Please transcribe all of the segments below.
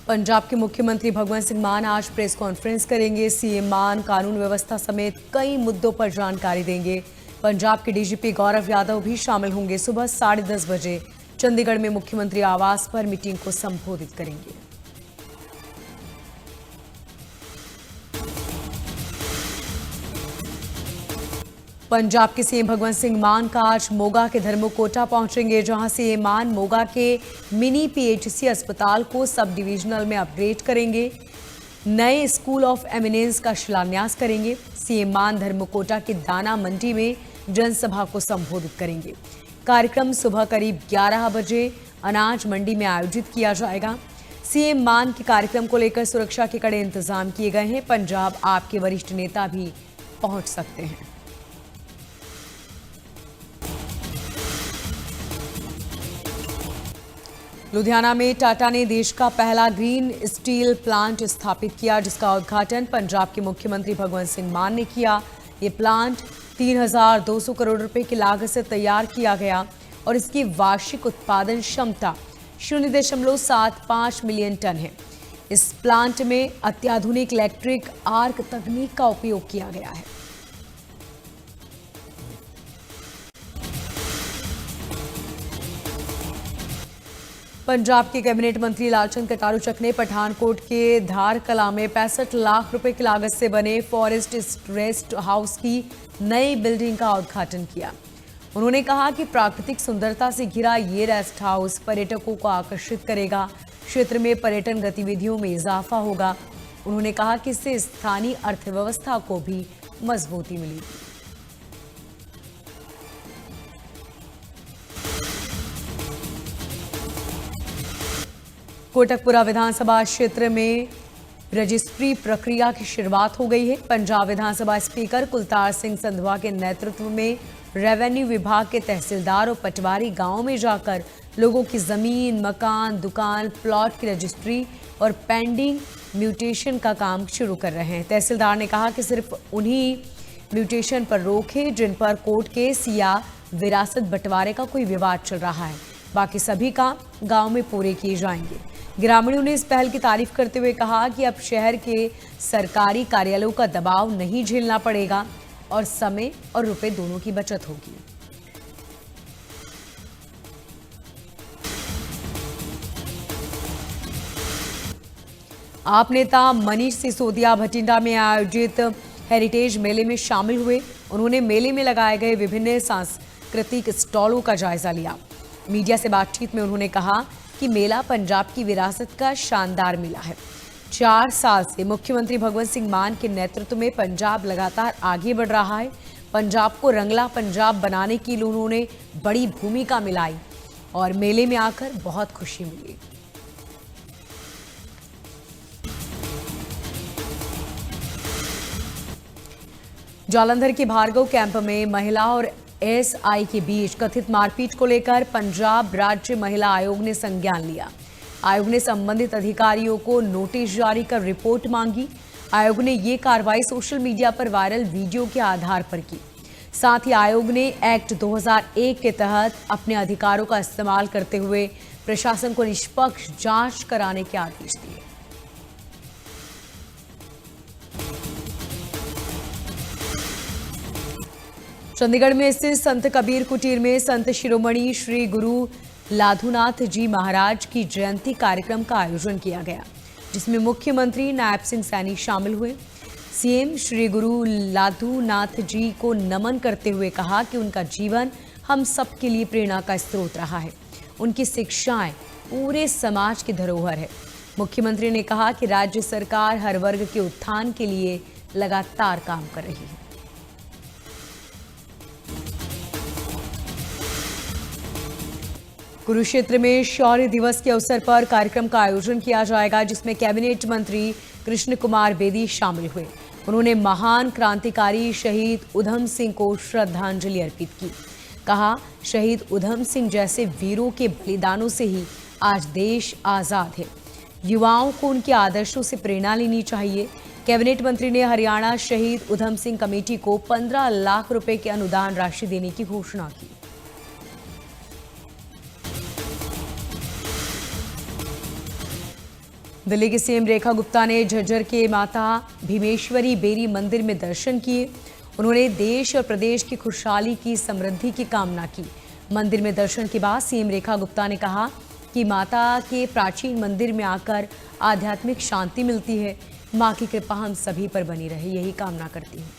पंजाब के मुख्यमंत्री भगवंत सिंह मान आज प्रेस कॉन्फ्रेंस करेंगे। सीएम मान कानून व्यवस्था समेत कई मुद्दों पर जानकारी देंगे। पंजाब के डीजीपी गौरव यादव भी शामिल होंगे। सुबह 10:30 बजे चंडीगढ़ में मुख्यमंत्री आवास पर मीटिंग को संबोधित करेंगे। पंजाब के सीएम भगवंत सिंह मान का आज मोगा के धर्मकोटा पहुंचेंगे, जहां सीएम मान मोगा के मिनी पीएचसी अस्पताल को सब डिविजनल में अपग्रेड करेंगे। नए स्कूल ऑफ एमिनेंस का शिलान्यास करेंगे। सीएम मान धर्मकोटा के दाना मंडी में जनसभा को संबोधित करेंगे। कार्यक्रम सुबह करीब 11 बजे अनाज मंडी में आयोजित किया जाएगा। सीएम मान के कार्यक्रम को लेकर सुरक्षा के कड़े इंतजाम किए गए हैं। पंजाब आपके वरिष्ठ नेता भी पहुंच सकते हैं। लुधियाना में टाटा ने देश का पहला ग्रीन स्टील प्लांट स्थापित किया, जिसका उद्घाटन पंजाब के मुख्यमंत्री भगवंत सिंह मान ने किया। ये प्लांट 3,200 करोड़ रुपए की लागत से तैयार किया गया और इसकी वार्षिक उत्पादन क्षमता 0.75 मिलियन टन है। इस प्लांट में अत्याधुनिक इलेक्ट्रिक आर्क तकनीक का उपयोग किया गया है। पंजाब के कैबिनेट मंत्री लालचंद कटारूचक ने पठानकोट के धार कला में 65 लाख रुपए की लागत से बने फॉरेस्ट रेस्ट हाउस की नई बिल्डिंग का उद्घाटन किया। उन्होंने कहा कि प्राकृतिक सुंदरता से घिरा ये रेस्ट हाउस पर्यटकों को आकर्षित करेगा। क्षेत्र में पर्यटन गतिविधियों में इजाफा होगा। उन्होंने कहा कि इससे स्थानीय अर्थव्यवस्था को भी मजबूती मिलेगी। कोटकपुरा विधानसभा क्षेत्र में रजिस्ट्री प्रक्रिया की शुरुआत हो गई है। पंजाब विधानसभा स्पीकर कुलतार सिंह संधवा के नेतृत्व में रेवेन्यू विभाग के तहसीलदार और पटवारी गांव में जाकर लोगों की जमीन, मकान, दुकान, प्लॉट की रजिस्ट्री और पेंडिंग म्यूटेशन का काम शुरू कर रहे हैं। तहसीलदार ने कहा कि सिर्फ उन्हीं म्यूटेशन पर रोक है जिन पर कोर्ट केस या विरासत बंटवारे का कोई विवाद चल रहा है। बाकी सभी काम गांव में पूरे किए जाएंगे। ग्रामीणों ने इस पहल की तारीफ करते हुए कहा कि अब शहर के सरकारी कार्यालयों का दबाव नहीं झेलना पड़ेगा और समय और रुपए दोनों की बचत होगी। आप नेता मनीष सिसोदिया भटिंडा में आयोजित हेरिटेज मेले में शामिल हुए। उन्होंने मेले में लगाए गए विभिन्न सांस्कृतिक स्टॉलों का जायजा लिया। मीडिया से बातचीत में उन्होंने कहा कि मेला पंजाब की विरासत का शानदार मेला है। 4 साल से मुख्यमंत्री भगवंत सिंह मान के नेतृत्व में पंजाब लगातार आगे बढ़ रहा है। पंजाब को रंगला पंजाब बनाने के लिए उन्होंने बड़ी भूमिका निभाई और मेले में आकर बहुत खुशी मिली। जालंधर के भार्गव कैंप में महिला और एसआई के बीच कथित मारपीट को लेकर पंजाब राज्य महिला आयोग ने संज्ञान लिया। आयोग ने संबंधित अधिकारियों को नोटिस जारी कर रिपोर्ट मांगी। आयोग ने ये कार्रवाई सोशल मीडिया पर वायरल वीडियो के आधार पर की। साथ ही आयोग ने एक्ट 2001 के तहत अपने अधिकारों का इस्तेमाल करते हुए प्रशासन को निष्पक्ष जांच कराने के आदेश दिए। चंडीगढ़ में स्थित संत कबीर कुटीर में संत शिरोमणि श्री गुरु लाधुनाथ जी महाराज की जयंती कार्यक्रम का आयोजन किया गया, जिसमें मुख्यमंत्री नायब सिंह सैनी शामिल हुए। सीएम श्री गुरु लाधुनाथ जी को नमन करते हुए कहा कि उनका जीवन हम सबके लिए प्रेरणा का स्रोत रहा है। उनकी शिक्षाएं पूरे समाज की धरोहर है। मुख्यमंत्री ने कहा कि राज्य सरकार हर वर्ग के उत्थान के लिए लगातार काम कर रही है। कुरुक्षेत्र में शौर्य दिवस के अवसर पर कार्यक्रम का आयोजन किया जाएगा, जिसमें कैबिनेट मंत्री कृष्ण कुमार बेदी शामिल हुए। उन्होंने महान क्रांतिकारी शहीद उधम सिंह को श्रद्धांजलि अर्पित की। कहा, शहीद उधम सिंह जैसे वीरों के बलिदानों से ही आज देश आजाद है। युवाओं को उनके आदर्शों से प्रेरणा लेनी चाहिए। कैबिनेट मंत्री ने हरियाणा शहीद उधम सिंह कमेटी को 15 लाख रुपए की अनुदान राशि देने की घोषणा की। दिल्ली की सीएम रेखा गुप्ता ने झज्जर के माता भीमेश्वरी बेरी मंदिर में दर्शन किए। उन्होंने देश और प्रदेश की खुशहाली की समृद्धि की कामना की। मंदिर में दर्शन के बाद सीएम रेखा गुप्ता ने कहा कि माता के प्राचीन मंदिर में आकर आध्यात्मिक शांति मिलती है। मां की कृपा हम सभी पर बनी रहे, यही कामना करती हूँ।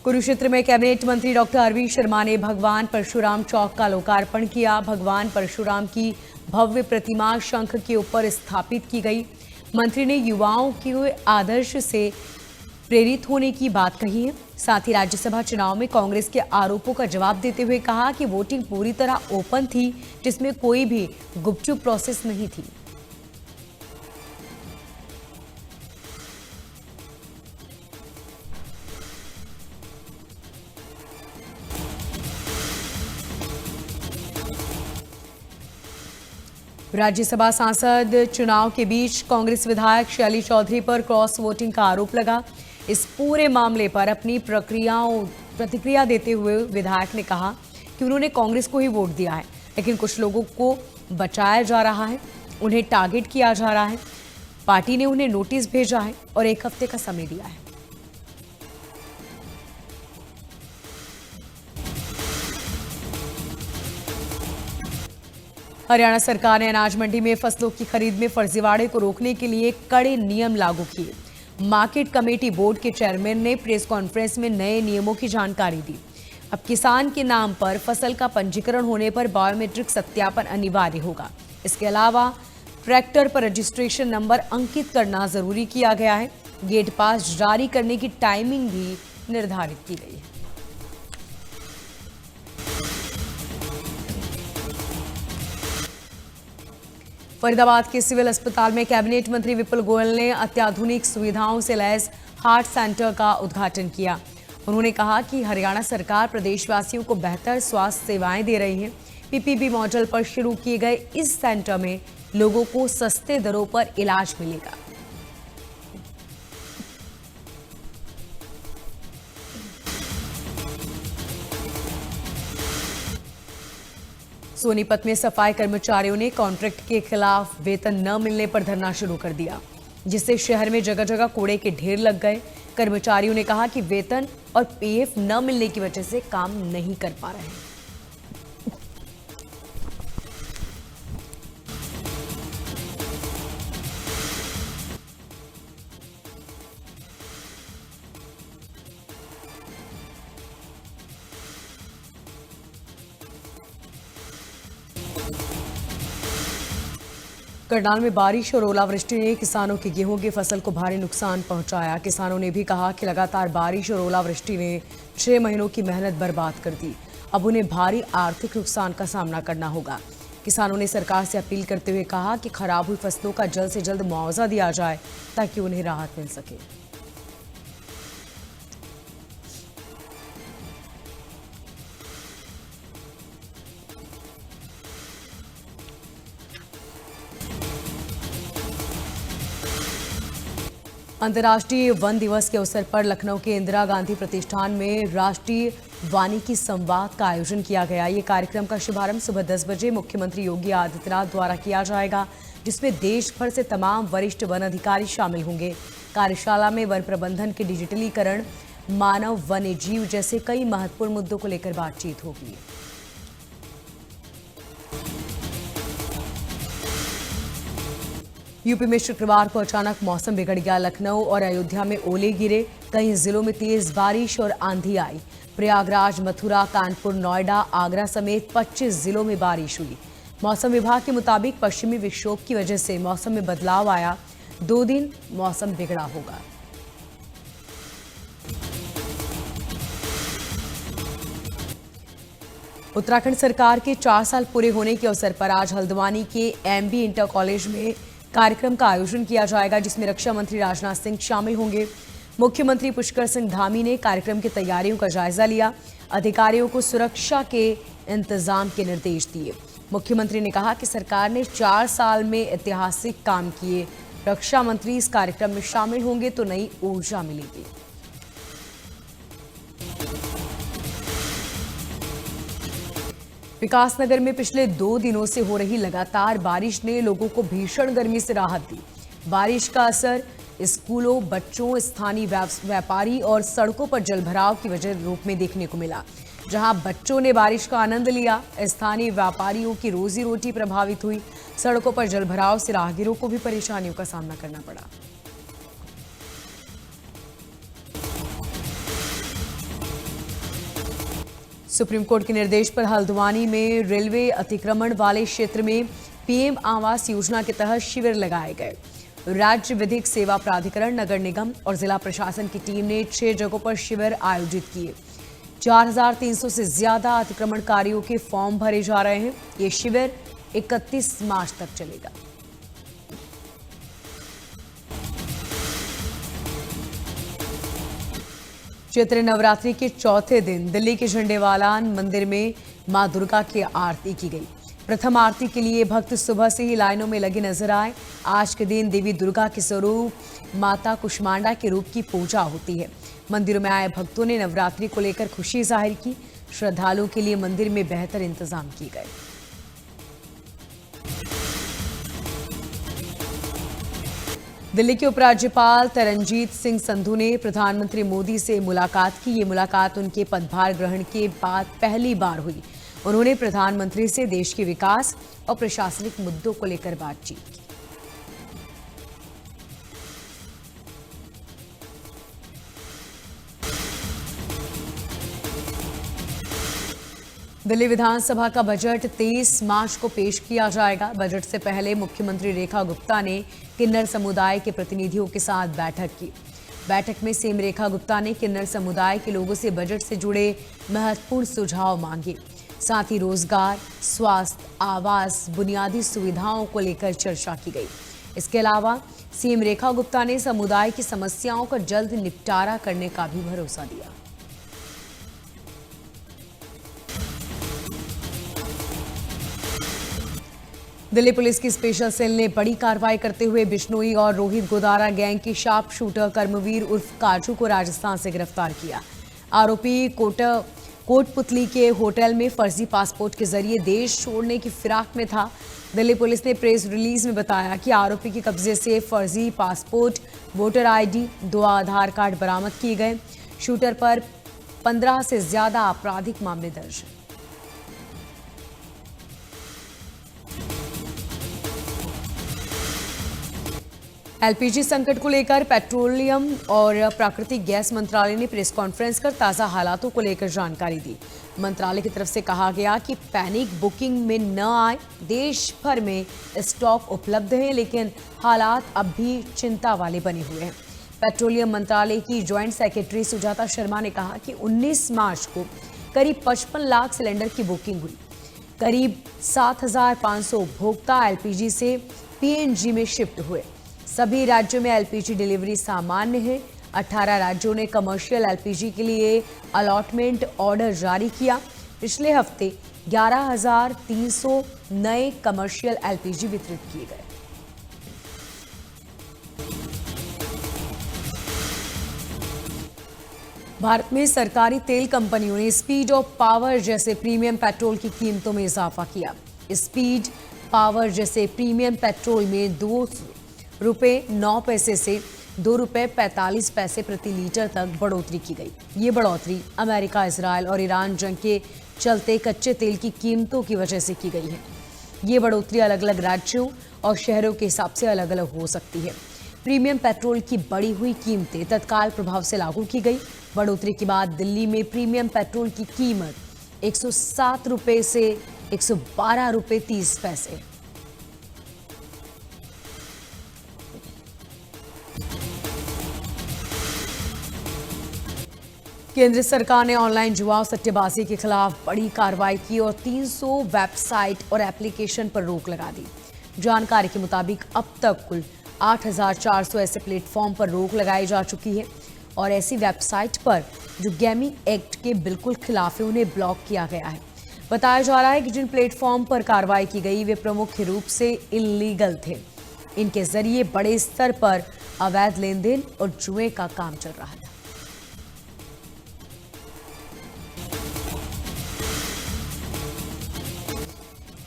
कुरुक्षेत्र में कैबिनेट मंत्री डॉक्टर अरविंद शर्मा ने भगवान परशुराम चौक का लोकार्पण किया। भगवान परशुराम की भव्य प्रतिमा शंख के ऊपर स्थापित की गई। मंत्री ने युवाओं के आदर्श से प्रेरित होने की बात कही है। साथ ही राज्यसभा चुनाव में कांग्रेस के आरोपों का जवाब देते हुए कहा कि वोटिंग पूरी तरह ओपन थी, जिसमें कोई भी गुपचुप प्रोसेस नहीं थी। राज्यसभा सांसद चुनाव के बीच कांग्रेस विधायक शैली चौधरी पर क्रॉस वोटिंग का आरोप लगा। इस पूरे मामले पर अपनी प्रतिक्रिया देते हुए विधायक ने कहा कि उन्होंने कांग्रेस को ही वोट दिया है, लेकिन कुछ लोगों को बचाया जा रहा है, उन्हें टारगेट किया जा रहा है। पार्टी ने उन्हें नोटिस भेजा है और 1 हफ्ते का समय दिया है। हरियाणा सरकार ने अनाज मंडी में फसलों की खरीद में फर्जीवाड़े को रोकने के लिए कड़े नियम लागू किए। मार्केट कमेटी बोर्ड के चेयरमैन ने प्रेस कॉन्फ्रेंस में नए नियमों की जानकारी दी। अब किसान के नाम पर फसल का पंजीकरण होने पर बायोमेट्रिक सत्यापन अनिवार्य होगा। इसके अलावा ट्रैक्टर पर रजिस्ट्रेशन नंबर अंकित करना जरूरी किया गया है। गेट पास जारी करने की टाइमिंग भी निर्धारित की गई है। फरीदाबाद के सिविल अस्पताल में कैबिनेट मंत्री विपुल गोयल ने अत्याधुनिक सुविधाओं से लैस हार्ट सेंटर का उद्घाटन किया। उन्होंने कहा कि हरियाणा सरकार प्रदेशवासियों को बेहतर स्वास्थ्य सेवाएं दे रही है। पीपीपी मॉडल पर शुरू किए गए इस सेंटर में लोगों को सस्ते दरों पर इलाज मिलेगा। सोनीपत में सफाई कर्मचारियों ने कॉन्ट्रैक्ट के खिलाफ वेतन न मिलने पर धरना शुरू कर दिया, जिससे शहर में जगह जगह कूड़े के ढेर लग गए। कर्मचारियों ने कहा कि वेतन और पीएफ न मिलने की वजह से काम नहीं कर पा रहे हैं। करनाल में बारिश और ओलावृष्टि ने किसानों की गेहूं की फसल को भारी नुकसान पहुंचाया। किसानों ने भी कहा कि लगातार बारिश और ओलावृष्टि ने 6 महीनों की मेहनत बर्बाद कर दी। अब उन्हें भारी आर्थिक नुकसान का सामना करना होगा। किसानों ने सरकार से अपील करते हुए कहा कि खराब हुई फसलों का जल्द से जल्द मुआवजा दिया जाए ताकि उन्हें राहत मिल सके। अंतर्राष्ट्रीय वन दिवस के अवसर पर लखनऊ के इंदिरा गांधी प्रतिष्ठान में राष्ट्रीय वानिकी संवाद का आयोजन किया गया। ये कार्यक्रम का शुभारंभ सुबह 10 बजे मुख्यमंत्री योगी आदित्यनाथ द्वारा किया जाएगा, जिसमें देश भर से तमाम वरिष्ठ वन अधिकारी शामिल होंगे। कार्यशाला में वन प्रबंधन के डिजिटलीकरण, मानव वन्य जीव जैसे कई महत्वपूर्ण मुद्दों को लेकर बातचीत होगी। यूपी में शुक्रवार को अचानक मौसम बिगड़ गया। लखनऊ और अयोध्या में ओले गिरे, कई जिलों में तेज बारिश और आंधी आई। प्रयागराज, मथुरा, कानपुर, नोएडा, आगरा समेत 25 जिलों में बारिश हुई। मौसम विभाग के मुताबिक पश्चिमी विक्षोभ की वजह से मौसम में बदलाव आया। 2 दिन मौसम बिगड़ा होगा। उत्तराखंड सरकार के 4 साल पूरे होने के अवसर पर आज हल्द्वानी के एमबी इंटर कॉलेज में कार्यक्रम का आयोजन किया जाएगा, जिसमें रक्षा मंत्री राजनाथ सिंह शामिल होंगे। मुख्यमंत्री पुष्कर सिंह धामी ने कार्यक्रम की तैयारियों का जायजा लिया, अधिकारियों को सुरक्षा के इंतजाम के निर्देश दिए। मुख्यमंत्री ने कहा कि सरकार ने 4 साल में ऐतिहासिक काम किए। रक्षा मंत्री इस कार्यक्रम में शामिल होंगे तो नई ऊर्जा मिलेगी। विकासनगर में पिछले 2 दिनों से हो रही लगातार बारिश ने लोगों को भीषण गर्मी से राहत दी। बारिश का असर स्कूलों, बच्चों, स्थानीय व्यापारी और सड़कों पर जलभराव की वजह रूप में देखने को मिला। जहां बच्चों ने बारिश का आनंद लिया, स्थानीय व्यापारियों की रोजी रोटी प्रभावित हुई। सड़कों पर जलभराव से राहगीरों को भी परेशानियों का सामना करना पड़ा। सुप्रीम कोर्ट के निर्देश पर हल्द्वानी में रेलवे अतिक्रमण वाले क्षेत्र में पीएम आवास योजना के तहत शिविर लगाए गए। राज्य विधिक सेवा प्राधिकरण, नगर निगम और जिला प्रशासन की टीम ने 6 जगहों पर शिविर आयोजित किए। 4300 से ज्यादा अतिक्रमणकारियों के फॉर्म भरे जा रहे हैं। ये शिविर 31 मार्च तक चलेगा। चैत्र नवरात्रि के चौथे दिन दिल्ली के झंडेवालान मंदिर में मां दुर्गा की आरती की गई। प्रथम आरती के लिए भक्त सुबह से ही लाइनों में लगे नजर आए। आज के दिन देवी दुर्गा के स्वरूप माता कुष्मांडा के रूप की पूजा होती है। मंदिरों में आए भक्तों ने नवरात्रि को लेकर खुशी जाहिर की। श्रद्धालुओं के लिए मंदिर में बेहतर इंतजाम किए गए। दिल्ली के उपराज्यपाल तरनजीत सिंह संधू ने प्रधानमंत्री मोदी से मुलाकात की। ये मुलाकात उनके पदभार ग्रहण के बाद पहली बार हुई। उन्होंने प्रधानमंत्री से देश के विकास और प्रशासनिक मुद्दों को लेकर बातचीत की। दिल्ली विधानसभा का बजट 23 मार्च को पेश किया जाएगा। बजट से पहले मुख्यमंत्री रेखा गुप्ता ने किन्नर समुदाय के प्रतिनिधियों के साथ बैठक की। बैठक में सीएम रेखा गुप्ता ने किन्नर समुदाय के लोगों से बजट से जुड़े महत्वपूर्ण सुझाव मांगे। साथ ही रोजगार, स्वास्थ्य, आवास, बुनियादी सुविधाओं को लेकर चर्चा की गई। इसके अलावा सीएम रेखा गुप्ता ने समुदाय की समस्याओं का जल्द निपटारा करने का भी भरोसा दिया। दिल्ली पुलिस की स्पेशल सेल ने बड़ी कार्रवाई करते हुए बिश्नोई और रोहित गोदारा गैंग की शार्प शूटर कर्मवीर उर्फ काजू को राजस्थान से गिरफ्तार किया। आरोपी कोटपुतली के होटल में फर्जी पासपोर्ट के जरिए देश छोड़ने की फिराक में था। दिल्ली पुलिस ने प्रेस रिलीज में बताया कि आरोपी के कब्जे से फर्जी पासपोर्ट, वोटर आईडी, 2 आधार कार्ड बरामद किए गए। शूटर पर 15 से ज्यादा आपराधिक मामले दर्ज हैं। एलपीजी संकट को लेकर पेट्रोलियम और प्राकृतिक गैस मंत्रालय ने प्रेस कॉन्फ्रेंस कर ताज़ा हालातों को लेकर जानकारी दी। मंत्रालय की तरफ से कहा गया कि पैनिक बुकिंग में न आए। देश भर में स्टॉक उपलब्ध है, लेकिन हालात अब भी चिंता वाले बने हुए हैं। पेट्रोलियम मंत्रालय की ज्वाइंट सेक्रेटरी सुजाता शर्मा ने कहा कि 19 मार्च को करीब 55 लाख सिलेंडर की बुकिंग हुई। करीब 7,500 उपभोक्ता एलपीजी से पीएनजी में शिफ्ट हुए। सभी राज्यों में एलपीजी डिलीवरी सामान्य है। 18 राज्यों ने कमर्शियल एलपीजी के लिए अलॉटमेंट ऑर्डर जारी किया। पिछले हफ्ते 11,300 नए कमर्शियल एलपीजी वितरित किए गए। भारत में सरकारी तेल कंपनियों ने स्पीड और पावर जैसे प्रीमियम पेट्रोल की कीमतों में इजाफा किया। स्पीड पावर जैसे प्रीमियम पेट्रोल में ₹2.09 से ₹2.45 प्रति लीटर तक बढ़ोतरी की गई। ये बढ़ोतरी अमेरिका, इजरायल और ईरान जंग के चलते कच्चे तेल की कीमतों की वजह से की गई है। ये बढ़ोतरी अलग अलग राज्यों और शहरों के हिसाब से अलग अलग हो सकती है। प्रीमियम पेट्रोल की बढ़ी हुई कीमतें तत्काल प्रभाव से लागू की गई। बढ़ोतरी के बाद दिल्ली में प्रीमियम पेट्रोल की कीमत ₹107 से ₹112.30। केंद्र सरकार ने ऑनलाइन जुआ और सट्टेबाजी के खिलाफ बड़ी कार्रवाई की और 300 वेबसाइट और एप्लीकेशन पर रोक लगा दी। जानकारी के मुताबिक अब तक कुल 8,400 ऐसे प्लेटफॉर्म पर रोक लगाई जा चुकी है और ऐसी वेबसाइट पर जो गेमिंग एक्ट के बिल्कुल खिलाफ है उन्हें ब्लॉक किया गया है। बताया जा रहा है कि जिन प्लेटफॉर्म पर कार्रवाई की गई वे प्रमुख रूप से इलीगल थे। इनके जरिए बड़े स्तर पर अवैध लेन देन और जुए का काम चल रहा था।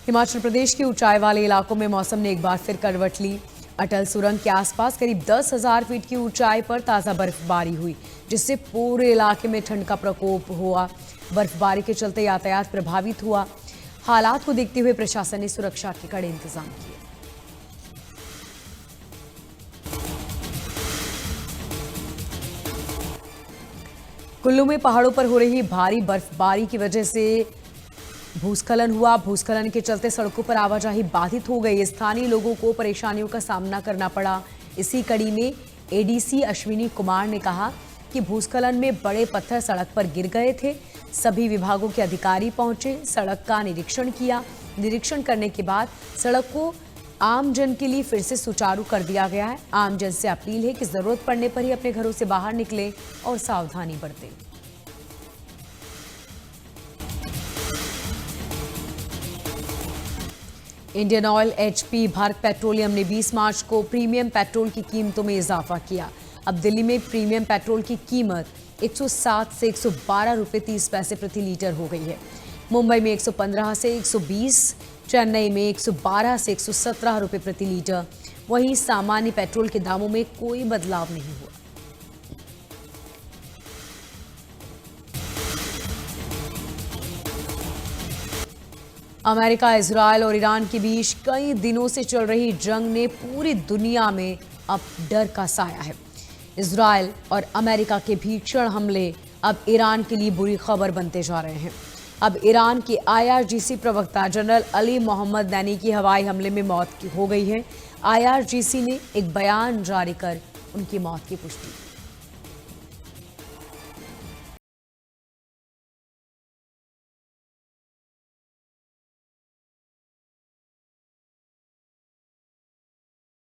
हिमाचल प्रदेश के ऊंचाई वाले इलाकों में मौसम ने एक बार फिर करवट ली। अटल सुरंग के आसपास करीब 10,000 फीट की ऊंचाई पर ताज़ा बर्फबारी हुई, जिससे पूरे इलाके में ठंड का प्रकोप हुआ। बर्फबारी के चलते यातायात प्रभावित हुआ। हालात को देखते हुए प्रशासन ने सुरक्षा के कड़े इंतजाम किए। कुल्लू में पहाड़ों पर हो रही भारी बर्फबारी की वजह से भूस्खलन हुआ। भूस्खलन के चलते सड़कों पर आवाजाही बाधित हो गई। स्थानीय लोगों को परेशानियों का सामना करना पड़ा। इसी कड़ी में एडीसी अश्विनी कुमार ने कहा कि भूस्खलन में बड़े पत्थर सड़क पर गिर गए थे। सभी विभागों के अधिकारी पहुंचे, सड़क का निरीक्षण किया। निरीक्षण करने के बाद सड़क को आम जन के लिए फिर से सुचारू कर दिया गया है। आम जन से अपील है कि जरूरत पड़ने पर ही अपने घरों से बाहर निकलें और सावधानी बरतें। Indian oil, HP, Bharat petroleum ने 20 मार्च को प्रीमियम पेट्रोल की कीमतों में इजाफा किया। अब दिल्ली में प्रीमियम पेट्रोल की कीमत 107 से 112 रुपये 30 पैसे प्रति लीटर हो गई है। मुंबई में 115 से 120, चेन्नई में 112 से 117 रुपये प्रति लीटर। वहीं सामान्य पेट्रोल के दामों में कोई बदलाव नहीं हुआ। अमेरिका, इजरायल और ईरान के बीच कई दिनों से चल रही जंग ने पूरी दुनिया में अब डर का साया है। इजरायल और अमेरिका के भीषण हमले अब ईरान के लिए बुरी खबर बनते जा रहे हैं। अब ईरान के आईआरजीसी प्रवक्ता जनरल अली मोहम्मद नैनी की हवाई हमले में मौत हो गई है। आईआरजीसी ने एक बयान जारी कर उनकी मौत की पुष्टि की।